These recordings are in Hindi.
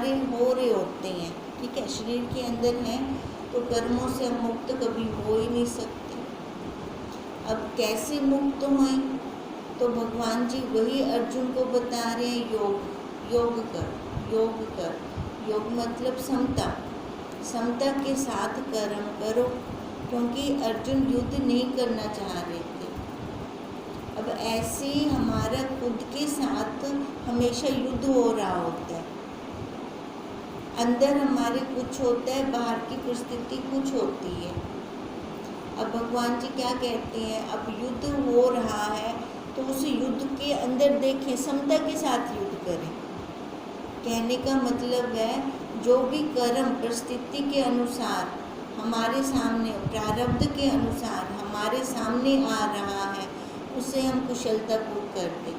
हमारे हो रहे होते हैं, ठीक है, शरीर के अंदर हैं, तो कर्मों से हम मुक्त कभी हो ही नहीं सकते। अब कैसे मुक्त हों? तो भगवान जी वही अर्जुन को बता रहे हैं, योग योग कर, योग कर। योग मतलब समता, समता के साथ कर्म करो, क्योंकि अर्जुन युद्ध नहीं करना चाह रहे थे। अब ऐसे ही हमारा खुद के साथ हमेशा युद्ध हो रहा होता है। अंदर हमारे कुछ होता है, बाहर की परिस्थिति कुछ होती है। अब भगवान जी क्या कहते हैं, अब युद्ध हो रहा है तो उस युद्ध के अंदर देखें, समता के साथ युद्ध करें। कहने का मतलब है जो भी कर्म परिस्थिति के अनुसार हमारे सामने, प्रारब्ध के अनुसार हमारे सामने आ रहा है, उसे हम कुशलतापूर्वक करते।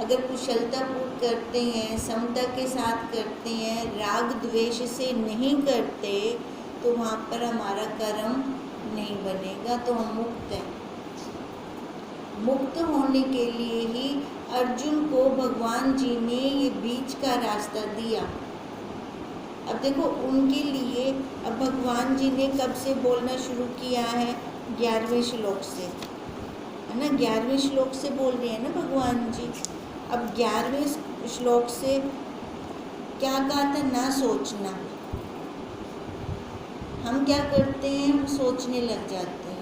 अगर कुशलतापूर्वक करते हैं, समता के साथ करते हैं, राग द्वेष से नहीं करते, तो वहाँ पर हमारा कर्म नहीं बनेगा, तो हम मुक्त हैं। मुक्त होने के लिए ही अर्जुन को भगवान जी ने ये बीच का रास्ता दिया। अब देखो उनके लिए, अब भगवान जी ने कब से बोलना शुरू किया है? 11वें श्लोक से, है ना, 11वें श्लोक से बोल रहे हैं ना भगवान जी। अब 11वें श्लोक से क्या कहा था? ना सोचना। हम क्या करते हैं? हम सोचने लग जाते हैं।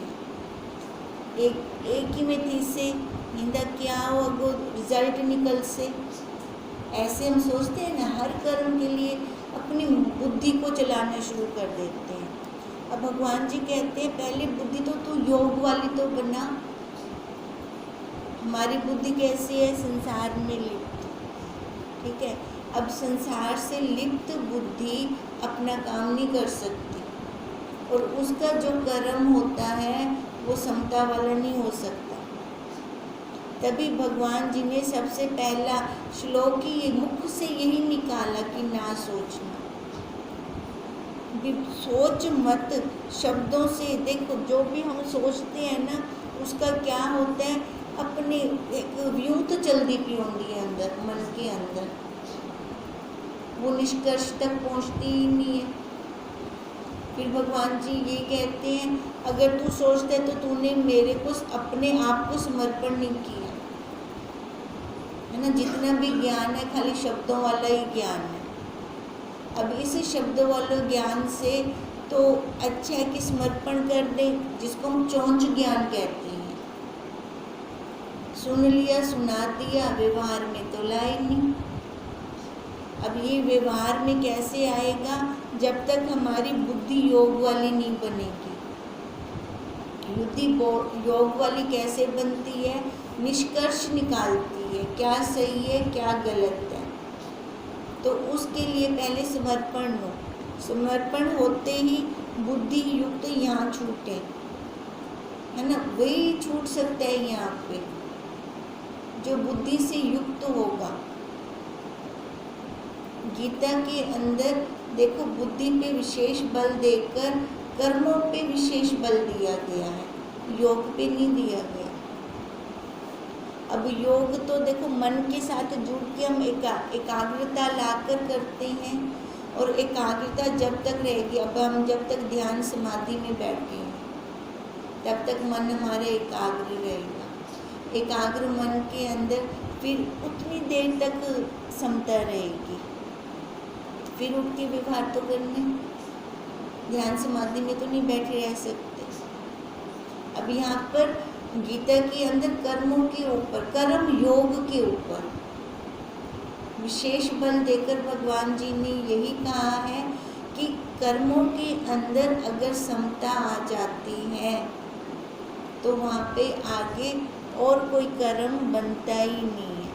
एक ही में थी से निंदा क्या हो, वो रिजल्ट निकल से, ऐसे हम सोचते हैं ना। हर कर्म के लिए अपनी बुद्धि को चलाना शुरू कर देते हैं। अब भगवान जी कहते हैं पहले बुद्धि तो तू योग वाली तो बना। हमारी बुद्धि कैसी है? संसार में लिप्त, ठीक है। अब संसार से लिप्त बुद्धि अपना काम नहीं कर सकती, और उसका जो कर्म होता है वो समता वाला नहीं हो सकता। तभी भगवान जी ने सबसे पहला श्लोक ही मुख से यही निकाला कि ना सोचना। सोच मत शब्दों से, देखो जो भी हम सोचते हैं ना, उसका क्या होता है, अपने एक व्यूत चलती पी होती है अंदर, मन के अंदर, वो निष्कर्ष तक पहुंचती ही नहीं है। फिर भगवान जी ये कहते हैं अगर तू सोचता है तो तूने मेरे को, अपने आप को समर्पण नहीं किया, है ना। जितना भी ज्ञान है खाली शब्दों वाला ही ज्ञान है। अब इस शब्दों वाले ज्ञान से तो अच्छा है कि समर्पण कर दे, जिसको हम चौंच ज्ञान कहते हैं। सुन लिया, सुना दिया, व्यवहार में तो लाए नहीं। अब ये व्यवहार में कैसे आएगा? जब तक हमारी बुद्धि योग वाली नहीं बनेगी। बुद्धि योग वाली कैसे बनती है? निष्कर्ष निकालती है, क्या सही है क्या गलत है। तो उसके लिए पहले समर्पण हो। समर्पण होते ही बुद्धि युक्त यहाँ छूटे, है ना, वही छूट सकता है यहाँ पे जो बुद्धि से युक्त होगा। गीता के अंदर देखो बुद्धि पे विशेष बल देकर कर्मों पे विशेष बल दिया गया है, योग पे नहीं दिया गया। अब योग तो देखो मन के साथ जुड़ के हम एकाग्रता लाकर करते हैं, और एकाग्रता जब तक रहेगी, अब हम जब तक ध्यान समाधि में बैठे हैं तब तक मन हमारा एकाग्र रहेगा। एकाग्र मन के अंदर फिर उतनी देर तक समता रहेगी, फिर उठ के व्यवहार तो करने, ध्यान समाधि में तो नहीं बैठे रह सकते। अब यहाँ पर गीता के अंदर कर्मों के ऊपर, कर्म योग के ऊपर विशेष बल देकर भगवान जी ने यही कहा है कि कर्मों के अंदर अगर समता आ जाती है तो वहाँ पे आगे और कोई कर्म बनता ही नहीं है।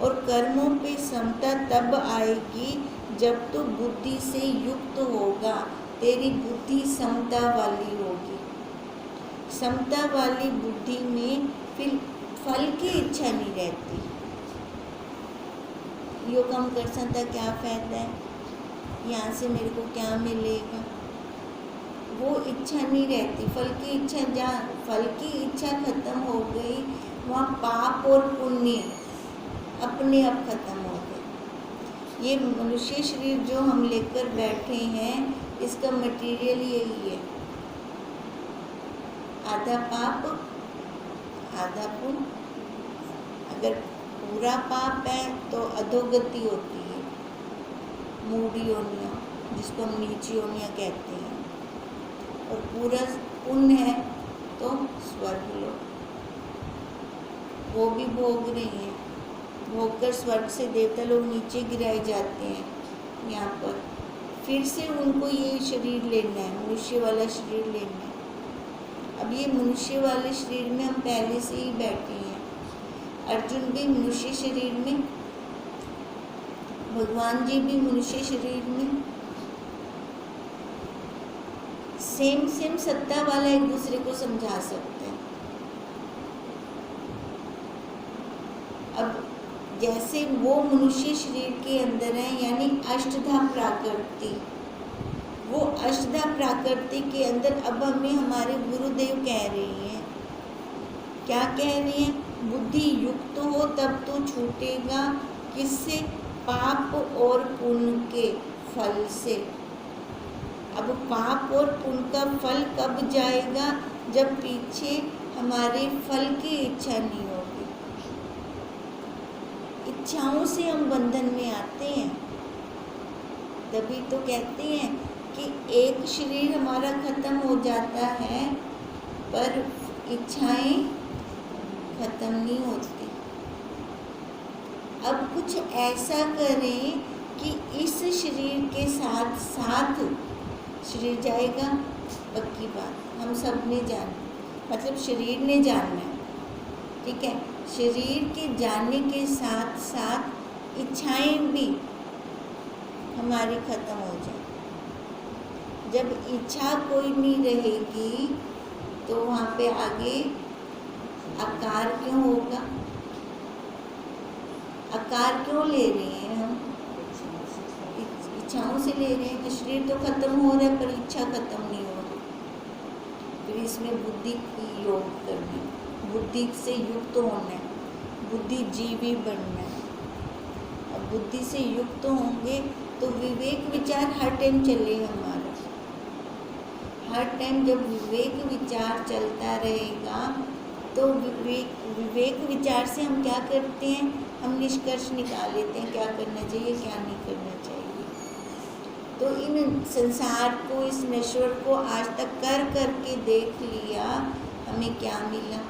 और कर्मों पे समता तब आएगी जब तो बुद्धि से युक्त होगा, तेरी बुद्धि समता वाली होगी। समता वाली बुद्धि में फिर फल की इच्छा नहीं रहती। यो काम कर सकता, क्या फायदा है, यहाँ से मेरे को क्या मिलेगा, वो इच्छा नहीं रहती। फल की इच्छा, जहाँ फल की इच्छा खत्म हो गई वहाँ पाप और पुण्य अपने आप खत्म हो गए। ये मनुष्य शरीर जो हम लेकर बैठे हैं, इसका मटेरियल यही है, आधा पाप आधा पुण्य। अगर पूरा पाप है तो अधोगति होती है, मूढ़ योनियाँ, जिसको हम नीच योनियाँ कहते हैं, और पूरा पुण्य है तो स्वर्ग लोग, वो भी भोग रहे हैं, भोग कर स्वर्ग से देवता लोग नीचे गिराए जाते हैं यहाँ पर, फिर से उनको ये शरीर लेना है, मनुष्य वाला शरीर लेना है। अब ये मनुष्य वाले शरीर में हम पहले से ही बैठे हैं, अर्जुन भी मनुष्य शरीर में, भगवान जी भी मनुष्य शरीर में, सेम सत्ता वाला एक दूसरे को समझा सकते हैं। अब जैसे वो मनुष्य शरीर के अंदर है, यानी अष्टधा प्राकृति, वो अष्टधा प्राकृति के अंदर अब हमें हमारे गुरुदेव कह रही हैं, क्या कह रही हैं? बुद्धि युक्त हो तब तो छूटेगा, किससे? पाप और पुण्य के फल से। अब पाप और पुण्य का फल कब जाएगा? जब पीछे हमारे फल की इच्छा नहीं होगी। इच्छाओं से हम बंधन में आते हैं, तभी तो कहते हैं कि एक शरीर हमारा खत्म हो जाता है पर इच्छाएं खत्म नहीं होती। अब कुछ ऐसा करें कि इस शरीर के साथ साथ शरीर जाएगा, पक्की बात, हम सब ने जानना, मतलब शरीर ने जानना है, ठीक है। शरीर के जानने के साथ साथ इच्छाएं भी हमारी खत्म हो जाए। जब इच्छा कोई नहीं रहेगी तो वहाँ पे आगे आकार क्यों होगा? आकार क्यों ले रहे हैं हम? इच्छाओं से ले रहे हैं। तो शरीर तो खत्म हो रहा है पर इच्छा खत्म नहीं हो रही। फिर इसमें बुद्धि की योग करनी, बुद्धि से युक्त होना है, बुद्धिजीवी बनना है। अब बुद्धि से युक्त होंगे तो विवेक विचार हर टाइम चलेगा हमारा। हर टाइम जब विवेक विचार चलता रहेगा तो विवेक विचार से हम क्या करते हैं? हम निष्कर्ष निकाल लेते हैं क्या करना चाहिए, क्या नहीं करना चाहिए। तो इन संसार को, इस नश्वर को आज तक कर करके देख लिया, हमें क्या मिला?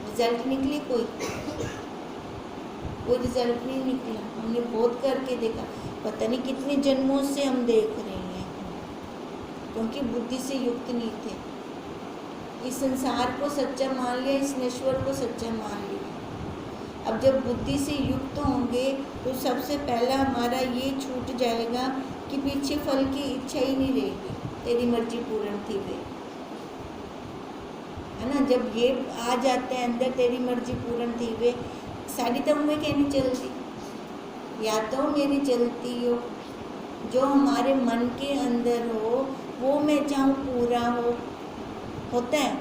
रिजल्ट निकले? कोई रिजल्ट नहीं निकला। हमने बहुत करके देखा, पता नहीं कितने जन्मों से हम देख रहे हैं, क्योंकि बुद्धि से युक्त नहीं थे। इस संसार को सच्चा मान लिया, इस नश्वर को सच्चा मान लिया। अब जब बुद्धि से युक्त होंगे तो सबसे पहला हमारा ये छूट जाएगा कि पीछे फल की इच्छा ही नहीं रहेगी, तेरी मर्जी पूर्ण थी वे, है ना। जब ये आ जाता है अंदर, तेरी मर्जी पूर्ण थी वे, सारी तो हमें कहनी चलती, या तो मेरी चलती हो, जो हमारे मन के अंदर हो वो मैं चाहूँ पूरा हो। होता है?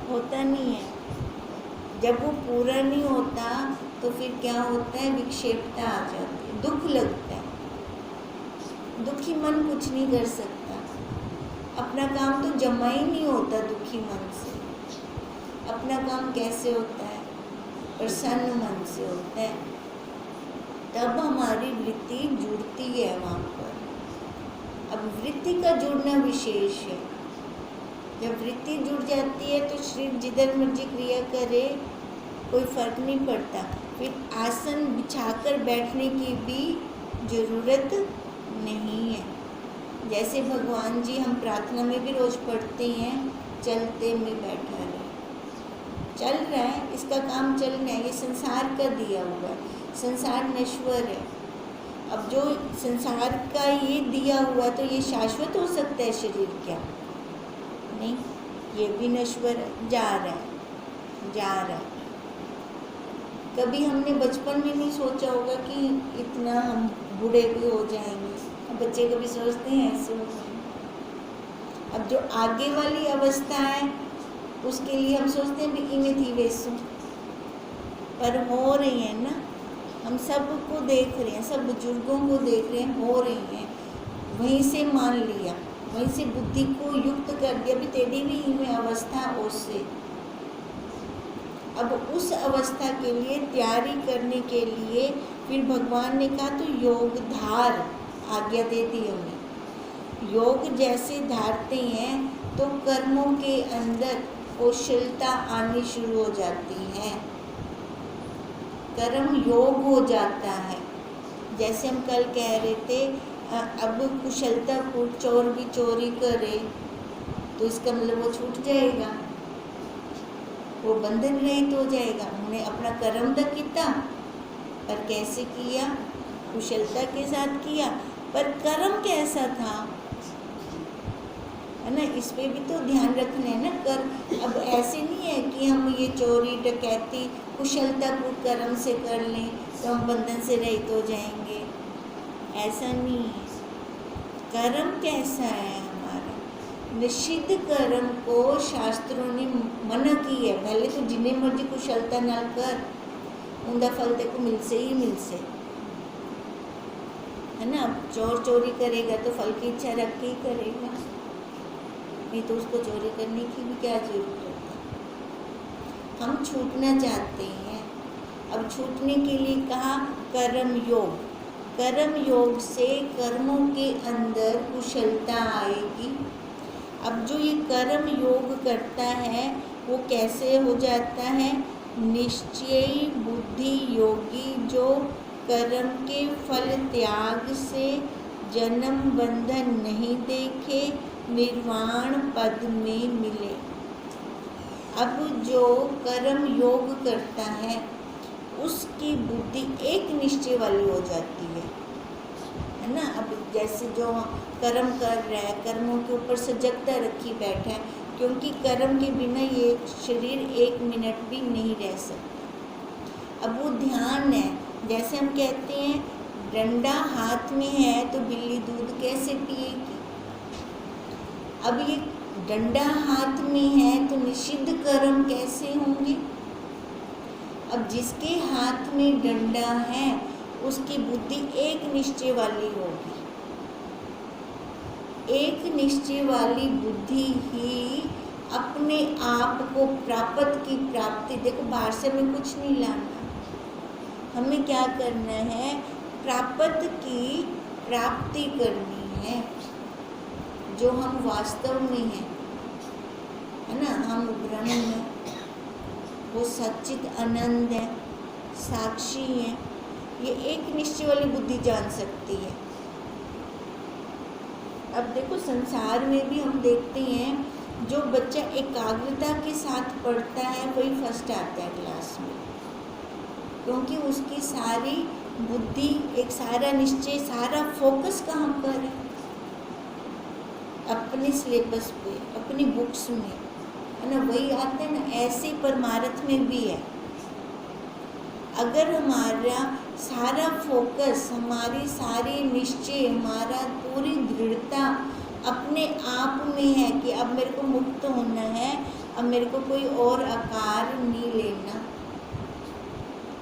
होता नहीं है। जब वो पूरा नहीं होता तो फिर क्या होता है? विक्षेपता आ जाती है, दुख लगता है। दुखी मन कुछ नहीं कर सकता, अपना काम तो जमा ही नहीं होता दुखी मन से। अपना काम कैसे होता है? प्रसन्न मन से होता है। तब हमारी वृत्ति जुड़ती है वहाँ पर। अब वृत्ति का जुड़ना विशेष है। जब वृत्ति जुड़ जाती है तो शरीर जिधर मर्जी क्रिया करे, कोई फर्क नहीं पड़ता। फिर आसन बिछाकर बैठने की भी ज़रूरत नहीं है। जैसे भगवान जी, हम प्रार्थना में भी रोज़ पढ़ते हैं, चलते में बैठा रहे। चल रहा है, इसका काम चलना है, ये संसार का दिया हुआ है। संसार नश्वर है। अब जो संसार का ये दिया हुआ, तो ये शाश्वत हो सकता है शरीर? क्या नहीं, ये भी नश्वर है, जा रहा है। कभी हमने बचपन में नहीं सोचा होगा कि इतना हम बूढ़े भी हो जाएंगे। अब बच्चे कभी सोचते हैं ऐसे हो जाएंगे। अब जो आगे वाली अवस्था है उसके लिए हम सोचते हैं भी इमें थी वैसू, पर हो रही है ना। हम सबको देख रहे हैं, सब बुजुर्गों को देख रहे हैं, हो रही हैं, वहीं से मान लिया, वहीं से बुद्धि को युक्त कर दिया, भी तेरी भी इनमें अवस्था उससे। अब उस अवस्था के लिए तैयारी करने के लिए फिर भगवान ने कहा तो योग धार, आज्ञा दे दी हमें। योग जैसे धारते हैं तो कर्मों के अंदर कौशलता आनी शुरू हो जाती है, कर्म योग हो जाता है। जैसे हम कल कह रहे थे, अब कुशलता चोर भी चोरी करे तो इसका मतलब वो छूट जाएगा, वो बंधन रहित हो जाएगा। उन्होंने अपना कर्म तो किया, पर कैसे किया? कुशलता के साथ किया, पर कर्म कैसा था, है ना? इस पे भी तो ध्यान रखना है ना। कर अब ऐसे नहीं है कि हम ये चोरी डकैती कुशलतापूर्ण कर्म से कर लें तो हम बंधन से रहित हो जाएंगे, ऐसा नहीं है। कर्म कैसा है हमारा? निषिद्ध कर्म को शास्त्रों ने मना की है। पहले तो जिन्हें मर्जी कुशलता ना कर, उनका फल देखो मिलसे ही मिलसे, है ना? चोर चोरी करेगा तो फल की इच्छा रख के ही करेगा, नहीं तो उसको चोरी करने की भी क्या जरूरत है। हम छूटना चाहते हैं, अब छूटने के लिए कहा कर्म योग। कर्म योग से कर्मों के अंदर कुशलता आएगी। अब जो ये कर्म योग करता है वो कैसे हो जाता है? निश्चयी बुद्धि योगी, जो कर्म के फल त्याग से जन्म बंधन नहीं देखे, निर्वाण पद में मिले। अब जो कर्म योग करता है उसकी बुद्धि एक निश्चय वाली हो जाती है ना? अब जैसे जो कर्म कर रहा है, कर्मों के ऊपर सजगता रखी बैठा है, क्योंकि कर्म के बिना ये शरीर 1 मिनट भी नहीं रह सकता। अब वो ध्यान है, जैसे हम कहते हैं डंडा हाथ में है तो बिल्ली दूध कैसे पिएगी? अब ये डंडा हाथ में है तो निषिद्ध कर्म कैसे होंगे? अब जिसके हाथ में डंडा है उसकी बुद्धि एक निश्चय वाली होगी। एक निश्चय वाली बुद्धि ही अपने आप को प्राप्त की प्राप्ति, देखो बाहर से हमें कुछ नहीं लाना, हमें क्या करना है? प्राप्त की प्राप्ति करनी है, जो हम वास्तव में हैं, है ना? हम ब्रह्म हैं, वो सच्चित आनंद है, साक्षी है। ये एक निश्चय वाली बुद्धि जान सकती है। अब देखो संसार में भी हम देखते हैं, जो बच्चा एकाग्रता के साथ पढ़ता है वही फर्स्ट आता है क्लास में, क्योंकि उसकी सारी बुद्धि, एक सारा निश्चय, सारा फोकस कहाँ पर है? अपने सिलेबस पे, अपनी बुक्स में, है ना? वही आते हैं ना। ऐसे परमार्थ में भी है। अगर हमारा सारा फोकस, हमारी सारी निश्चय, हमारा पूरी दृढ़ता अपने आप में है कि अब मेरे को मुक्त होना है, अब मेरे को कोई और आकार नहीं लेना,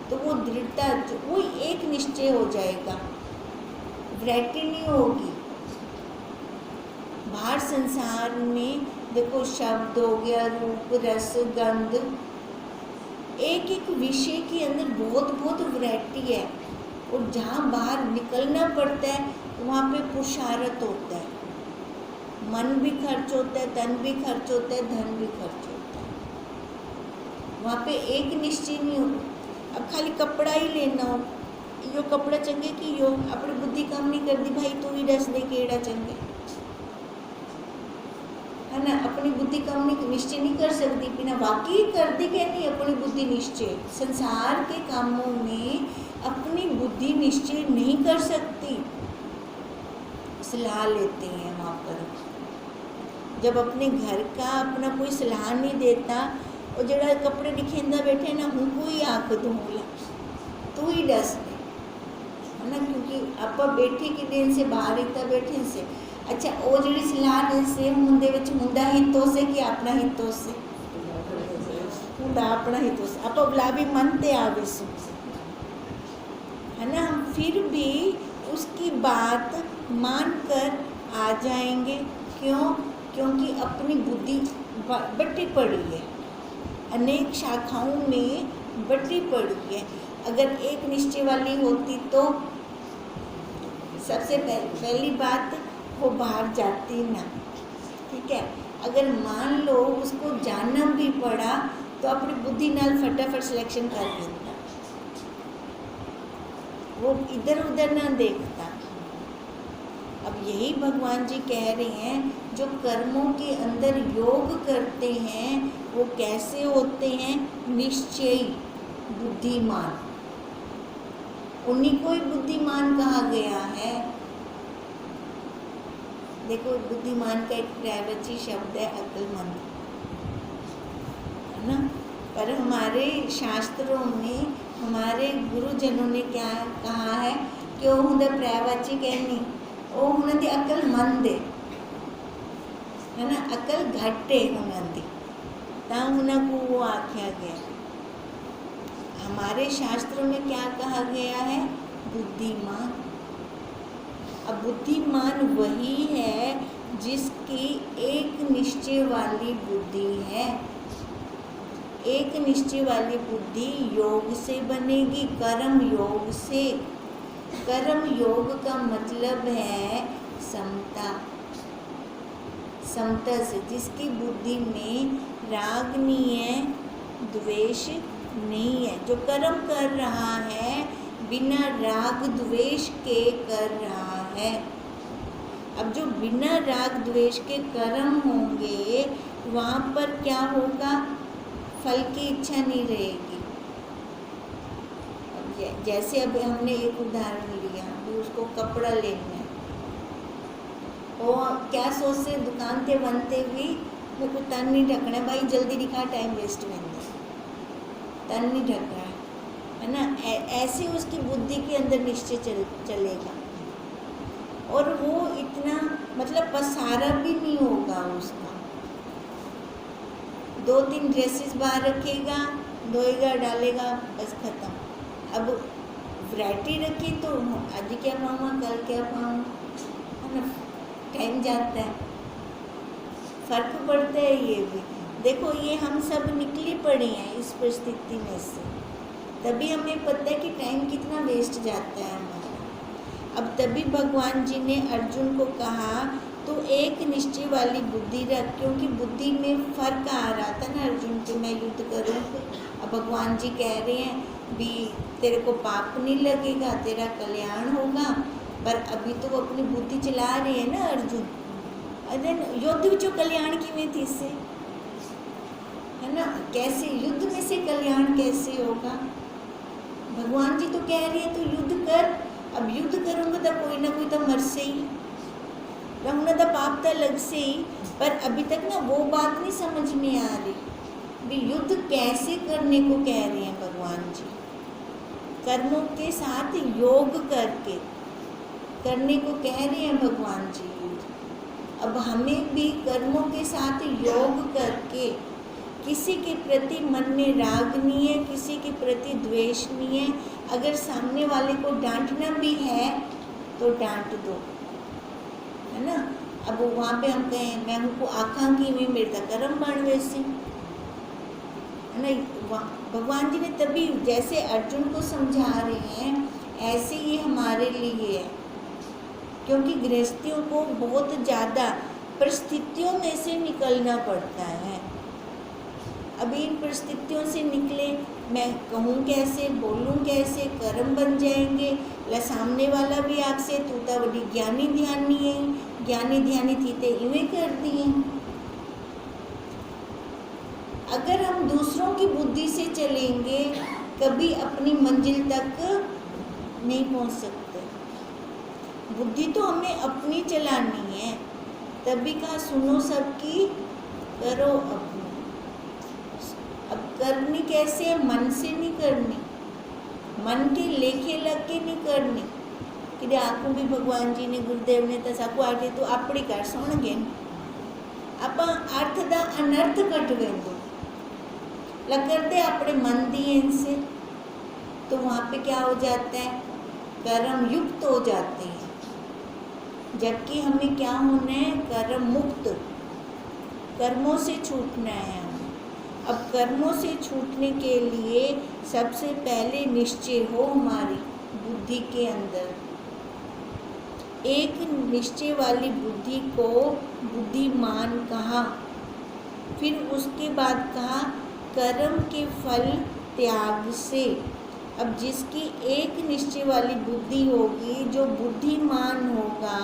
तो वो दृढ़ता, वो एक निश्चय हो जाएगा, वैरायटी नहीं होगी। बाहर संसार में देखो शब्द हो गया, रूप रस गंध, एक एक विषय के अंदर बहुत बहुत वैरायटी है, और जहाँ बाहर निकलना पड़ता है वहाँ पे पुरुषार्थ होता है, मन भी खर्च होता है, तन भी खर्च होता है, धन भी खर्च होता है। वहाँ पे एक निश्चय नहीं होता। अब खाली कपड़ा ही लेना हो, यो कपड़ा चंगे कि यो, अपनी बुद्धि काम नहीं कर दी भाई, तू ही दस दे केड़ा चंगे, है ना? अपनी बुद्धि काम नहीं, निश्चय नहीं कर सकती बिना, वाकई कर दी क्या नहीं अपनी बुद्धि निश्चय। संसार के कामों में अपनी बुद्धि निश्चय नहीं कर सकती, सलाह लेते हैं वहाँ पर। जब अपने घर का अपना कोई सलाह नहीं देता, और जरा कपड़े दिखेंदा बैठे ना, हूँ कोई आँख दूंगा तू ही दस दे, है ना? क्योंकि आप बैठे के दिन से बाहर इतना बैठे से, अच्छा वो जी सलाह से मुंडे विच मुंडा हितों से कि अपना हितों से, मुंडा अपना हितों से, आप बुला भी मन ते आवे सो, फिर भी उसकी बात मानकर आ जाएंगे। क्यों? क्योंकि अपनी बुद्धि बटी पड़ी है, अनेक शाखाओं में बटी पड़ी है। अगर एक निश्चय वाली होती तो सबसे पहली बात वो बाहर जाती ना, ठीक है। अगर मान लो उसको जानना भी पड़ा तो अपनी बुद्धि नाल फटाफट सिलेक्शन कर देता, वो इधर उधर ना देखता। अब यही भगवान जी कह रहे हैं, जो कर्मों के अंदर योग करते हैं वो कैसे होते हैं? निश्चयी बुद्धिमान, उन्हीं को ही बुद्धिमान कहा गया है। देखो, बुद्धिमान का एक प्रायवाची शब्द है अक्लमंद, है ना। पर हमारे शास्त्रों में हमारे गुरुजनों ने क्या कहा है कि वो हुंदे प्रायवाची कहनी, वो हुनदी अक्लमंद है ना, अकल घट है हुनदी, ता हुनको वो आख्या गया। हमारे शास्त्रों में क्या कहा गया है? बुद्धिमान। अब बुद्धिमान वही है जिसकी एक निश्चय वाली बुद्धि है। एक निश्चय वाली बुद्धि योग से बनेगी, कर्म योग से। कर्म योग का मतलब है समता, समता से, जिसकी बुद्धि में राग नहीं है, द्वेष नहीं है, जो कर्म कर रहा है बिना राग द्वेष के कर रहा है। अब जो बिना राग द्वेष के कर्म होंगे वहाँ पर क्या होगा? फल की इच्छा नहीं रहेगी। जैसे अब हमने एक उदाहरण लिया, अभी उसको कपड़ा लेना है, वो क्या सोचते, दुकान ते बनते भी मेरे को तन नहीं ढकना है भाई, जल्दी दिखा, टाइम वेस्ट नहीं, तन नहीं ढक रहा है ना। ऐसे उसकी बुद्धि के अंदर निश्चय चलेगा, और वो इतना मतलब पसारा भी नहीं होगा उसका। 2-3 ड्रेसेस बाहर रखेगा, धोएगा, डालेगा, बस खत्म। अब वैरायटी रखी तो आज क्या पाऊँगा, कल क्या पाऊँ, है ना, टाइम जाता है, फर्क पड़ता है। ये भी देखो, ये हम सब निकले पड़े हैं इस परिस्थिति में से, तभी हमें पता है कि टाइम कितना वेस्ट जाता है हमारा। अब तभी भगवान जी ने अर्जुन को कहा तो एक निश्चय वाली बुद्धि रख, क्योंकि बुद्धि में फर्क आ रहा था ना अर्जुन के, मैं युद्ध करूं। अब भगवान जी कह रहे हैं भी तेरे को पाप नहीं लगेगा, तेरा कल्याण होगा, पर अभी तो वो अपनी बुद्धि चला रहे हैं ना अर्जुन। अरे युद्ध में जो कल्याण की में थी से, है ना, कैसे युद्ध में से कल्याण कैसे होगा? भगवान जी तो कह रहे हैं तो युद्ध कर। अब युद्ध करूँगा तो कोई ना कोई तो मर से ही रहूँगा, तो पाप तो लग से ही। पर अभी तक ना वो बात नहीं समझ में आ रही भी युद्ध कैसे करने को कह रहे हैं भगवान जी। कर्मों के साथ योग करके करने को कह रहे हैं भगवान जी युद्ध। अब हमें भी कर्मों के साथ योग करके, किसी के प्रति मन में राग नहीं है, किसी के प्रति द्वेष नहीं है। अगर सामने वाले को डांटना भी है तो डांट दो, है ना। अब वहाँ पे हम कहें मैं हमको आकांक्षी में मेरा कर्म बन वैसे, है ना। भगवान जी ने तभी जैसे अर्जुन को समझा रहे हैं ऐसे ही हमारे लिए है, क्योंकि गृहस्थियों को बहुत ज़्यादा परिस्थितियों में से निकलना पड़ता है। अभी इन परिस्थितियों से निकले, मैं कहूँ कैसे, बोलूँ कैसे, कर्म बन जाएंगे। ला सामने वाला भी आपसे तू तो बड़ी ज्ञानी ध्यानी है, ज्ञानी ध्यानी थी ते इवें कर दिए। अगर हम दूसरों की बुद्धि से चलेंगे कभी अपनी मंजिल तक नहीं पहुँच सकते। बुद्धि तो हमें अपनी चलानी है, तभी कहा सुनो सबकी करो अपनी। अब करनी कैसे है? मन से नहीं करनी, मन के लेखे लग के नहीं करनी कि आखू भी भगवान जी ने गुरुदेव ने तो साकू आटे तो अपनी कर सुन गए आप अर्थ का अनर्थ कट वेंदो लगते अपने मन दी इनसे, तो वहाँ पे क्या हो जाता है कर्म युक्त हो जाते हैं, जबकि हमें क्या होना है, कर्म मुक्त, कर्मों से छूटना है हमें। अब कर्मों से छूटने के लिए सबसे पहले निश्चय हो हमारी बुद्धि के अंदर। एक निश्चय वाली बुद्धि को बुद्धिमान कहा, फिर उसके बाद कहा कर्म के फल त्याग से। अब जिसकी एक निश्चय वाली बुद्धि होगी, जो बुद्धिमान होगा,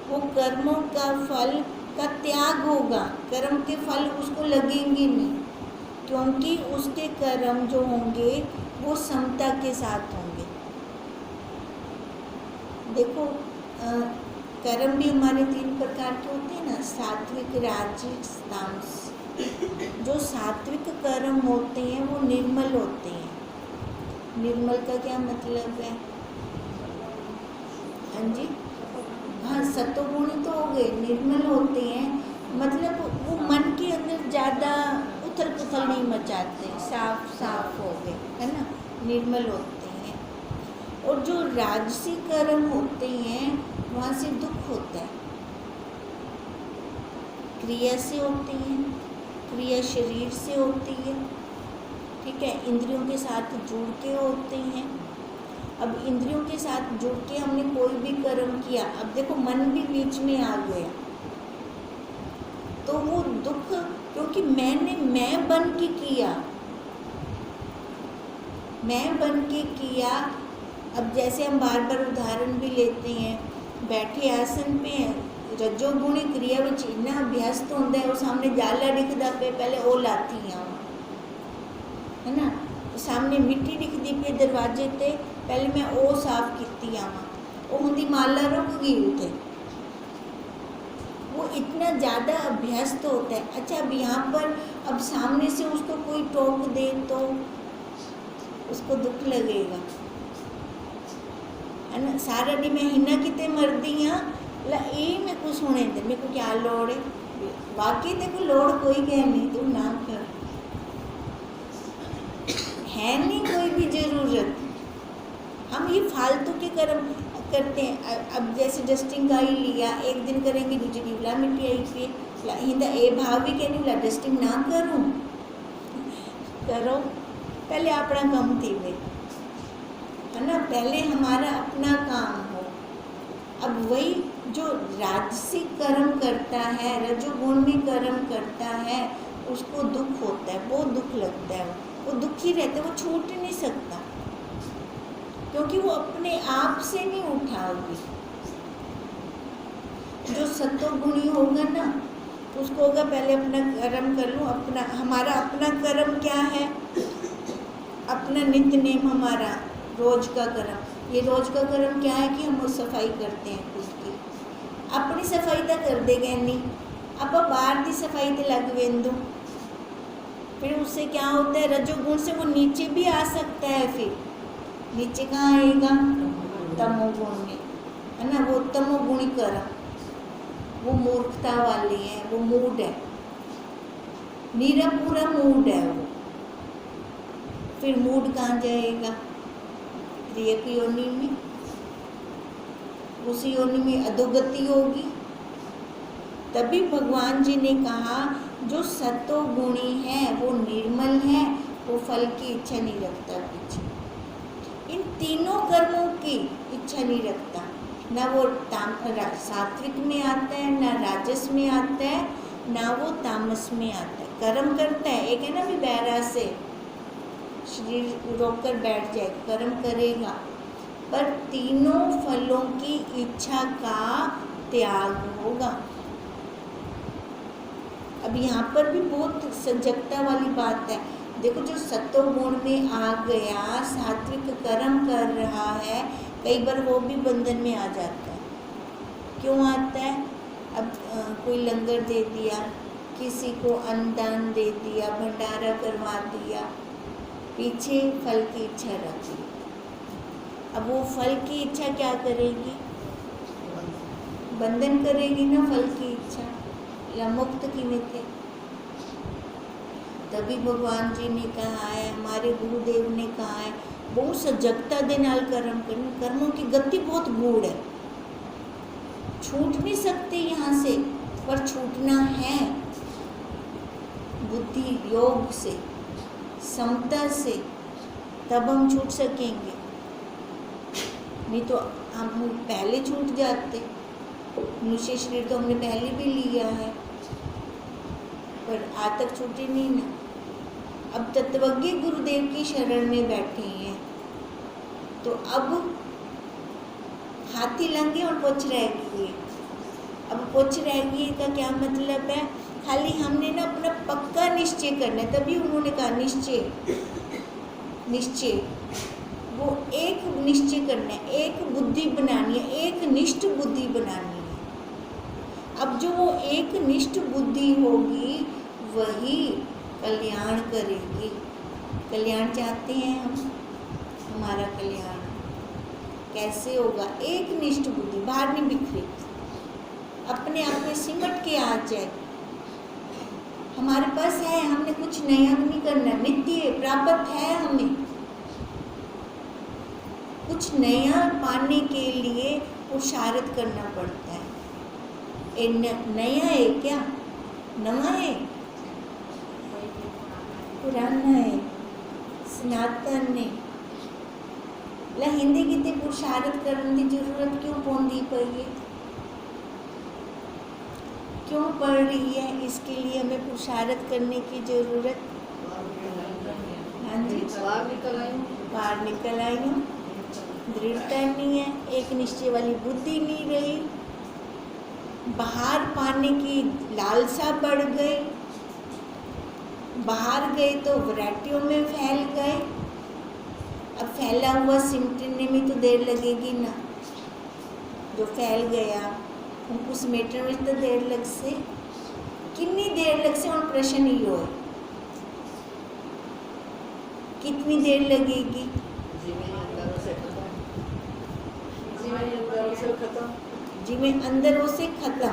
वो कर्मों का फल का त्याग होगा। कर्म के फल उसको लगेंगे नहीं, क्योंकि उसके कर्म जो होंगे वो समता के साथ होंगे। देखो कर्म भी हमारे 3 प्रकार के होते हैं ना, सात्विक, राजसिक, तामसिक। जो सात्विक कर्म होते हैं वो निर्मल होते हैं। निर्मल का क्या मतलब है? हाँ जी, हाँ, सत्वगुणी तो हो गए, निर्मल होते हैं, मतलब वो मन के अंदर ज़्यादा उथल पुथल नहीं मचाते, साफ साफ हो गए, है ना, निर्मल होते हैं। और जो राजसी कर्म होते हैं वहाँ से दुख होता है, क्रिया से होती है, क्रिया शरीर से होती है, ठीक है, इंद्रियों के साथ जुड़ के होते हैं। अब इंद्रियों के साथ जुड़ के हमने कोई भी कर्म किया, अब देखो मन भी बीच में आ गया, तो वो दुख, क्योंकि मैं बन के किया, मैं बन के किया। अब जैसे हम बार बार उदाहरण भी लेते हैं, बैठे आसन पे रजोगुणी क्रिया विच इन्ना अभ्यास तो होंदा है, वो सामने जाला दिखदा पे पहले वो लाती हैं, है ना, सामने मिट्टी दिखदी पे दरवाजे ते पहले मैं वो साफ कीती आवां, वो हुंदी माला रुक गई उते, वो इतना ज़्यादा अभ्यास तो होता है। अच्छा, अब यहाँ पर अब सामने से उसको कोई टोक दे तो उसको दुख लगेगा, है ना। सारा दिन मैं हिना किते मरदी हाँ, ला ये मैं कुछ सुने दे, मेरे को क्या लोड़ है, वाकई तेको लोड़ कोई कह नहीं, तू ना कर, है नहीं कोई भी ज़रूरत। हम ये फालतू के कर्म करते हैं। अब जैसे डस्टिंग का ही लिया, एक दिन करेंगे, दूसरे दिन ला मिट्टी आई पे हिंदा ए भाव भी कहनी ला डस्टिंग ना करूँ, करो पहले अपना काम थी वे, है ना, पहले हमारा अपना काम हो। अब वही जो राजसिक कर्म करता है, रजोगुण में कर्म करता है, उसको दुख होता है, वो दुख लगता है, वो दुखी रहता है, वो छूट नहीं सकता, क्योंकि वो अपने आप से नहीं उठा होगी। जो सत्वगुणी होगा ना, उसको होगा पहले अपना कर्म कर लूँ, अपना, हमारा अपना कर्म क्या है, अपना नित्य नेम, हमारा रोज का कर्म। ये रोज का कर्म क्या है कि हम सफाई करते हैं खुद की, अपनी सफाई तो कर देंगे नहीं, आप बाहर की सफाई तो लग वेंदो, फिर उससे क्या होता है, रजोगुण से वो नीचे भी आ सकता है। फिर नीचे कहाँ आएगा, तमोगुण में, है ना, वो तमोगुणी कर्म, वो मूर्खता वाली है, वो मूड है, नीरा पूरा मूड है वो। फिर मूड कहाँ जाएगा, क्रिया की योनि में, उसी योनि में अधोगति होगी। तभी भगवान जी ने कहा जो सत्वगुणी है वो निर्मल है, वो फल की इच्छा नहीं रखता, पीछे इन तीनों कर्मों की इच्छा नहीं रखता, ना वो सात्विक में आता है, ना राजस में आता है, ना वो तामस में आता है। कर्म करता है, एक है ना भी बैरा से शरीर रोककर बैठ जाए, कर्म करेगा, पर तीनों फलों की इच्छा का त्याग होगा। अब यहाँ पर भी बहुत सजगता वाली बात है। देखो, जो सत्वगुण में आ गया, सात्विक कर्म कर रहा है, कई बार वो भी बंधन में आ जाता है। क्यों आता है? अब कोई लंगर दे दिया, किसी को अन्नदान दे दिया, भंडारा करवा दिया, पीछे फल की इच्छा रखी। अब वो फल की इच्छा क्या करेगी? बंधन करेगी ना फल की इच्छा, या मुक्त की नीति। तभी भगवान जी ने कहा है, हमारे गुरुदेव ने कहा है बहुत सजगता दे नाल कर्म करने। कर्मों की गति बहुत गूढ़ है, छूट नहीं सकते यहाँ से, पर छूटना है बुद्धि योग से, समता से, तब हम छूट सकेंगे। नहीं तो हम पहले छूट जाते। मनुष्य शरीर तो हमने पहले भी लिया है, पर आज तक छूटे नहीं ना। अब तत्वज्ञ गुरुदेव की शरण में बैठे हैं, तो अब हाथी लंघे और पुछ रह गई है। अब पुछ रह गई का क्या मतलब है? खाली हमने ना अपना पक्का निश्चय करना है। तभी उन्होंने कहा निश्चय, निश्चय, वो एक निश्चय करना है, एक बुद्धि बनानी है, एक निष्ठ बुद्धि बनानी है। अब जो वो एक निष्ठ बुद्धि होगी वही कल्याण करेगी। कल्याण चाहते हैं हम, हमारा कल्याण कैसे होगा? एक निष्ठ बुद्धि, बाहर नहीं बिखरे, अपने आप में सिमट के आ जाए। हमारे पास है, हमने कुछ नया नहीं करना, नित्य प्राप्त है। हमें कुछ नया पाने के लिए पुरुषार्थ करना पड़ता है। नया है क्या? नवा है, पुराना है, सनातन ने ला हिंदी कितने पुरुषार्थ करने की जरूरत क्यों पौंदी पई है? क्यों पड़ रही है? इसके लिए हमें पुरुषार्थ करने की जरूरत। हाँ जी, बाहर निकल आई हूँ, दृढ़ता नहीं है, एक निश्चय वाली बुद्धि नहीं रही, बाहर पाने की लालसा बढ़ गई, बाहर गए तो वैरायटियों में फैल गए। अब फैला हुआ सिमटने में तो देर लगेगी ना, जो फैल गया उनको समेटने में तो देर लग से, कितनी देर लग से और प्रश्न ही हो, कितनी देर लगेगी? जिमें अंदरों से खत्म,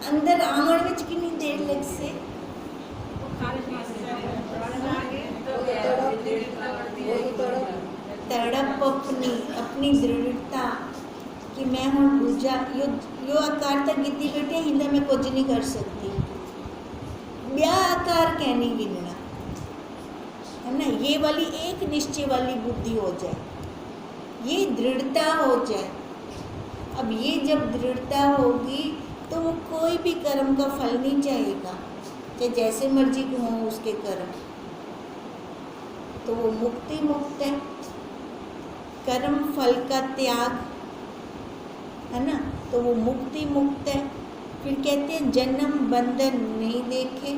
अंदर आमण में कितनी देर लग से? तड़प अपनी अपनी दृढ़ता कि मैं हूँ दूजा यो आकार तक गिनती बैठे हिंदा में कुछ नहीं कर सकती, ब्या आकार कहनी गिनना है ना। ये वाली एक निश्चय वाली बुद्धि हो जाए, ये दृढ़ता हो जाए। अब ये जब दृढ़ता होगी तो वो कोई भी कर्म का फल नहीं चाहेगा, चाहे जैसे मर्जी हो उसके कर्म, तो वो मुक्ति मुक्त है। कर्म फल का त्याग है ना, तो वो मुक्ति मुक्त है। फिर कहते हैं जन्म बंधन नहीं देखे।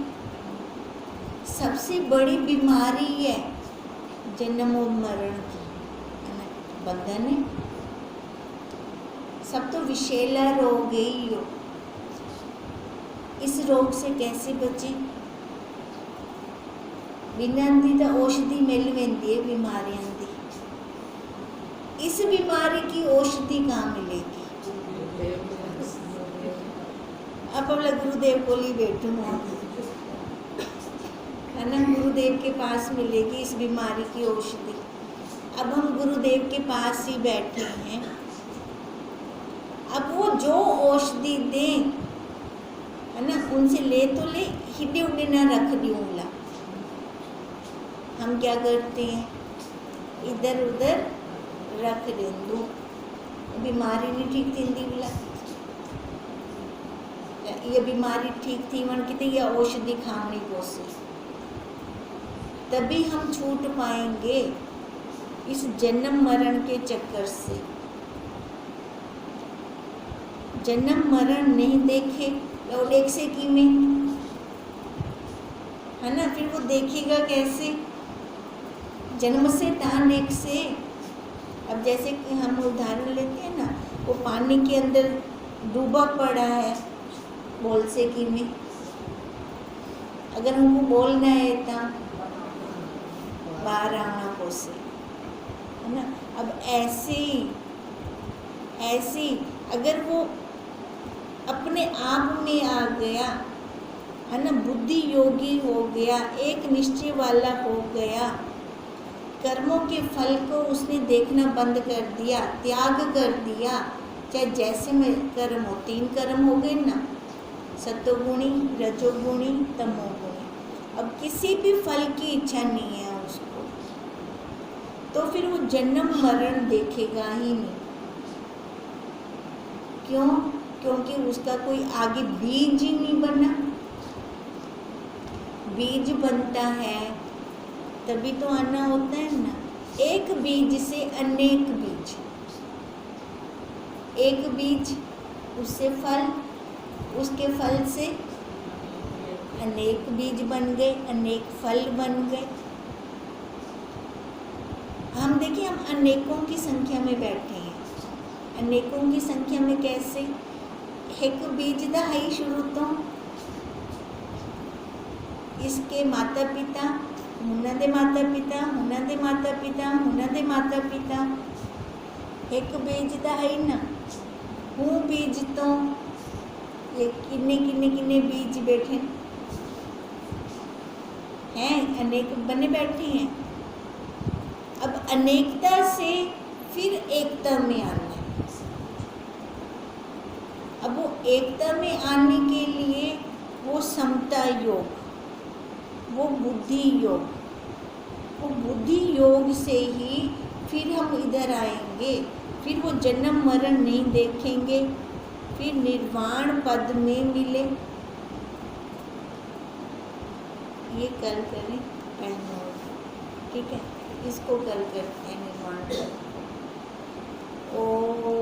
सबसे बड़ी बीमारी है जन्म और मरण की, है ना, बंधन है। सब तो विषैला रोग ही हो। इस रोग से कैसे बचे? बिना दी तो औषधि मिल वेंदी है बीमारियां दी। इस बीमारी की औषधि कहाँ मिलेगी? अब अपना गुरुदेव को ही बैठू है ना, गुरुदेव के पास मिलेगी इस बीमारी की औषधि। अब हम गुरुदेव के पास ही बैठे हैं, अब वो जो औषधि दें है ना, उनसे ले तो ले, हिडे उडे ना रख दियूला। हम क्या करते हैं, इधर उधर रख देंदू, बीमारी नहीं ठीक थी बोला, ये बीमारी ठीक थी मन कितने ये औषधि खानी पोसे, तभी हम छूट पाएंगे इस जन्म मरण के चक्कर से। जन्म मरण नहीं देखे और एक से की में है ना, फिर वो देखेगा कैसे? जन्म से तान एक से। अब जैसे कि हम उदाहरण लेते हैं ना, वो पानी के अंदर डूबा पड़ा है बोल से की में, अगर हमको बोलना है तो बाहर आना पोसे है ना। अब ऐसी अगर वो अपने आप में आ गया है ना, बुद्धि योगी हो गया, एक निश्चय वाला हो गया, कर्मों के फल को उसने देखना बंद कर दिया, त्याग कर दिया। चाहे जैसे में कर्म हो, 3 कर्म हो गए ना, सतोगुणी, रजोगुणी, तमोगुणी। अब किसी भी फल की इच्छा नहीं है उसको, तो फिर वो जन्म मरण देखेगा ही नहीं। क्यों? क्योंकि उसका कोई आगे बीज ही नहीं बना। बीज बनता है तभी तो आना होता है ना। एक बीज से अनेक बीज, एक बीज उससे फल, उसके फल से अनेक बीज बन गए, अनेक फल बन गए। हम देखिए, हम अनेकों की संख्या में बैठे हैं। अनेकों की संख्या में कैसे? एक बीज दा है ही शुरू तो। इसके माता पिता, उन्हां दे माता पिता, उन्हां दे माता पिता, उन्हां दे माता पिता, एक बीज दा है ना। हूँ बीज तो ये किन्ने किन्ने किन्ने बीज बैठे हैं, अनेक बने बैठे हैं। अब अनेकता से फिर एकता में आना है। अब वो एकता में आने के लिए वो समता योग, वो बुद्धि योग, वो बुद्धि योग से ही फिर हम इधर आएंगे। फिर वो जन्म मरण नहीं देखेंगे, फिर निर्वाण पद में मिले। ये कल करें पहले, ठीक है? इसको कल करते हैं निर्वाण पद। ओम